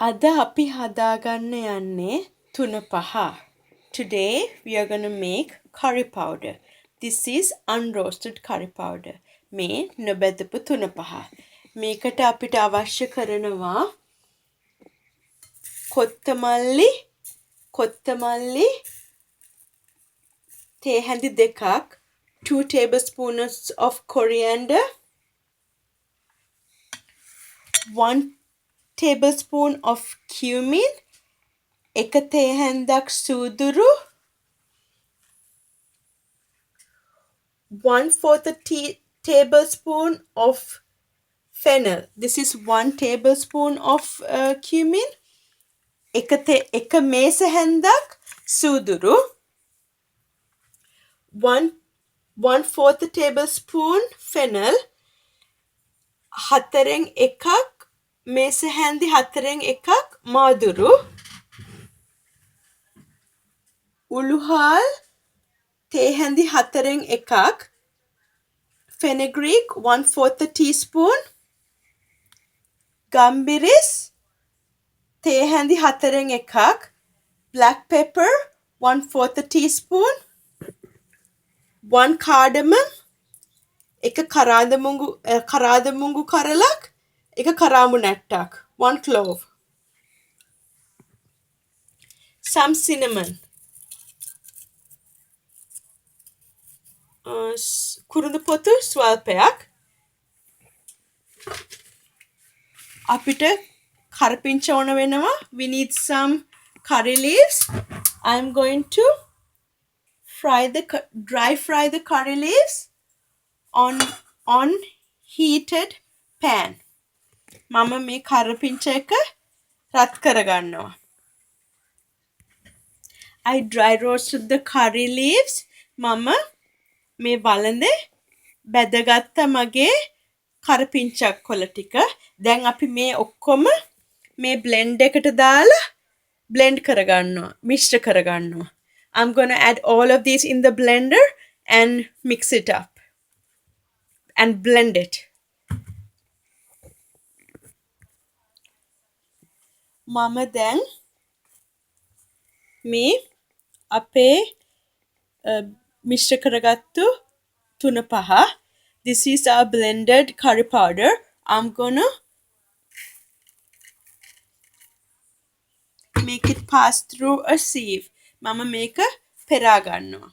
අද අපි හදාගන්න යන්නේ තුන පහ. Today we are going to make curry powder. This is unroasted curry powder. මේ නොබැදපු තුන පහ. මේකට අපිට අවශ්‍ය කරනවා කොත්තමල්ලි තේ හැඳි දෙකක්, 2 tablespoons of coriander, 1 tablespoon of cumin, එක තේ හැන්දක් සූදුරු, 1/4 tablespoon of fennel. This is 1 tablespoon of cumin, එක මේස හැන්දක් සූදුරු, 1/4 tablespoon fennel, හතරෙන් එකක් මේස හැන්දි හතරෙන් එකක් මාදුරු, උළුහල් තේ හැඳි හතරෙන් එකක්, fenugreek 1/4 teaspoon, ගම්බිරිස් තේ හැඳි හතරෙන් එකක්, black pepper 1/4 teaspoon, 1 cardamom, එක කරාදමුංගු කරලක්, එක කරාඹු නැට්ටක්, 1 clove, some cinnamon, කුරුඳු පොතු ස්වල්පයක්. අපිට කරපිංච ඕන වෙනවා. We need some curry leaves. I'm going to dry fry the curry leaves on heated pan. මම මේ කරපිංච එක රත් කරගන්නවා. I dry roasted the curry leaves. මම මේ වළඳේ බැදගත්ත මගේ කරපිංචක් කොළ ටික. දැන් අපි මේ ඔක්කොම මේ බ්ලෙන්ඩ් එකට දාලා බ්ලෙන්ඩ් කරගන්නවා, මිශ්‍ර කරගන්නවා. I'm going to add all of these in the blender and mix it up and blend it. මම දැන් මේ අපේ මිශ්‍ර කරගත්තු තුන පහ. This is our blended curry powder. I'm gonna make it pass through a sieve. මම මේක පෙරා ගන්නවා.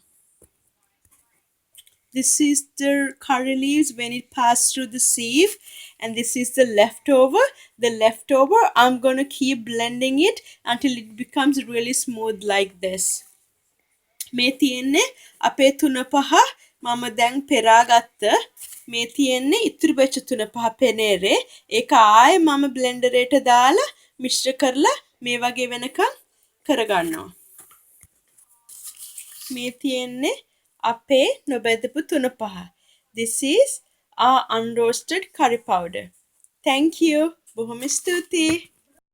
This is the curry leaves when it passed through the sieve, and this is the leftover. The leftover, I'm going to keep blending it until it becomes really smooth like this. මේ තියෙන්නේ අපේ තුන පහ මම දැන් පෙරාගත්ත. මේ තියෙන්නේ ඉතුරු වෙච්ච තුන පහ පෙනේරේ. ඒක ආයේ මම බ්ලෙන්ඩරේට දාලා මිශ්‍ර කරලා මේ වගේ වෙනකන් කරගන්නවා. මේ තියෙන්නේ අපේ නොබැදපු තුන පහ. This is our unroasted curry powder. Thank you. බොහොම ස්තුතියි.